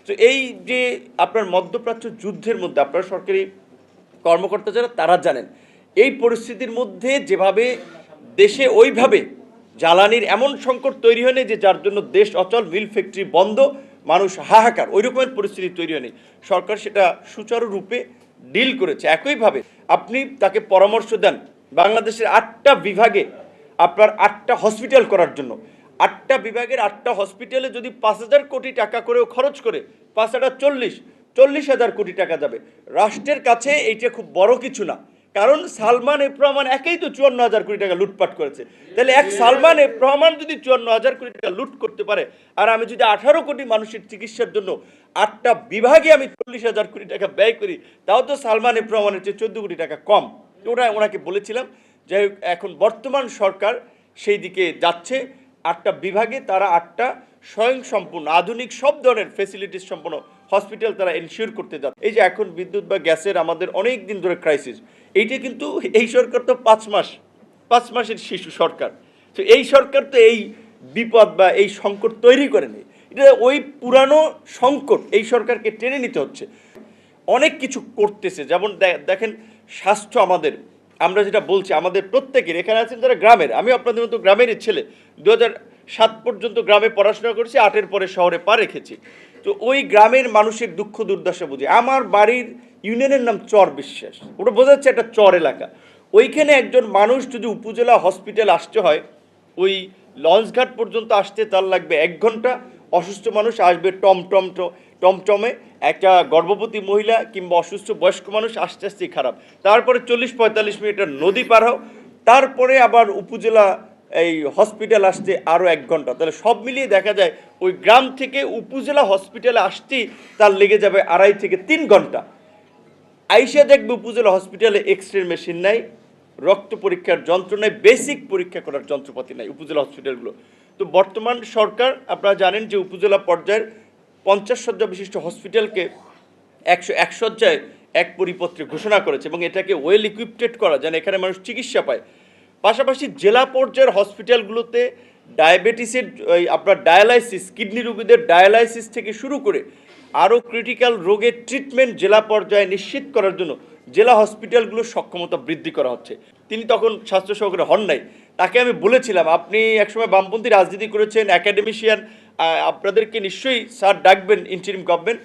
তো এই যে আপনার মধ্যপ্রাচ্য যুদ্ধের মধ্যে আপনার সরকারি কর্মকর্তা যারা তারা জানেন এই পরিস্থিতির মধ্যে যেভাবে দেশে ওইভাবে জ্বালানির এমন সংকট তৈরি হয়নি যে যার জন্য দেশ অচল, মিল ফ্যাক্টরি বন্ধ, মানুষ হাহাকার, ওই রকমের পরিস্থিতি তৈরি হয়নি। সরকার সেটা সুচারুরূপে ডিল করেছে। একইভাবে আপনি তাকে পরামর্শ দেন বাংলাদেশের 8টা বিভাগে আপনার 8টা হসপিটাল করার জন্য। 8টা বিভাগের 8টা হসপিটালে যদি 5,000 কোটি টাকা করেও খরচ করে 5 40,000 কোটি টাকা যাবে। রাষ্ট্রের কাছে এইটা খুব বড় কিছু না, কারণ সালমান এফ রহমান একেই তো 54,000 কোটি টাকা লুটপাট করেছে। তাহলে এক সালমান এফ রহমান যদি 54,000 কোটি টাকা লুট করতে পারে, আর আমি যদি 18 কোটি মানুষের চিকিৎসার জন্য 8টা বিভাগে আমি 40,000 কোটি টাকা ব্যয় করি, তাও তো সালমান এফ রহমানের চেয়ে 14 কোটি টাকা কম। ওনাকে বলেছিলাম যে এখন বর্তমান সরকার সেই দিকে যাচ্ছে। 8টা বিভাগে তারা 8টা স্বয়ংসম্পূর্ণ আধুনিক সব ধরনের ফেসিলিটিস সম্পন্ন হসপিটাল তারা এনশিওর করতে যাচ্ছে। এই যে এখন বিদ্যুৎ বা গ্যাসের আমাদের অনেক দিন ধরে ক্রাইসিস, এইটা কিন্তু এই সরকার তো 5 মাসের শিশু সরকার। তো এই সরকার তো এই বিপদ বা এই সংকট তৈরি করেনি, এটা ওই পুরানো সংকট এই সরকারকে টেনে নিতে হচ্ছে। অনেক কিছু করতেছে, যেমন দেখেন স্বাস্থ্য আমাদের, আমরা যেটা বলছি আমাদের প্রত্যেকের, এখানে আছেন যারা গ্রামের, আমি আপনাদের মতো গ্রামেরই ছেলে, 2007 পর্যন্ত গ্রামে পড়াশোনা করেছি, 8-এর পরে শহরে পা রেখেছি। তো ওই গ্রামের মানুষের দুঃখ দুর্দশা বুঝি। আমার বাড়ির ইউনিয়নের নাম চর বিশ্বাস, ওটা বোঝা যাচ্ছে একটা চর এলাকা। ওইখানে একজন মানুষ যদি উপজেলা হসপিটাল আসতে হয়, ওই লঞ্চঘাট পর্যন্ত আসতে তার লাগবে 1 ঘন্টা। অসুস্থ মানুষ আসবে টমটমে, একটা গর্ভবতী মহিলা কিংবা অসুস্থ বয়স্ক মানুষ আস্তে আস্তেই খারাপ, তারপরে 40-45 মিনিটের নদী পার হও, তারপরে আবার উপজেলা এই হসপিটাল আসতে আরও 1 ঘন্টা। তাহলে সব মিলিয়ে দেখা যায় ওই গ্রাম থেকে উপজেলা হসপিটালে আসতেই তার লেগে যাবে 2.5 থেকে 3 ঘন্টা। আইসা দেখবে উপজেলা হসপিটালে এক্স-রে মেশিন নাই, রক্ত পরীক্ষার যন্ত্র নাই, বেসিক পরীক্ষা করার যন্ত্রপাতি নাই উপজেলা হসপিটালগুলো। তো বর্তমান সরকার আপনারা জানেন যে উপজেলা পর্যায়ের 50 শয্যা বিশিষ্ট হসপিটালকে 101 শয্যায় এক পরিপত্রে ঘোষণা করেছে, এবং এটাকে ওয়েল ইকুইপড করা যেন এখানে মানুষ চিকিৎসা পায়। পাশাপাশি জেলা পর্যায়ের হসপিটালগুলোতে ডায়াবেটিসের আপনার ডায়ালাইসিস, কিডনি রোগীদের ডায়ালাইসিস থেকে শুরু করে আরও ক্রিটিক্যাল রোগের ট্রিটমেন্ট জেলা পর্যায়ে নিশ্চিত করার জন্য জেলা হসপিটালগুলোর সক্ষমতা বৃদ্ধি করা হচ্ছে। তিনি তখন স্বাস্থ্য সহকারী হন নাই, তাকে আমি বলেছিলাম আপনি একসময় বামপন্থী রাজনীতি করেছেন, একাডেমিশিয়ান, আপনাদেরকে নিশ্চয়ই স্যার ডাকবেন ইন্টারিম গভর্নমেন্ট।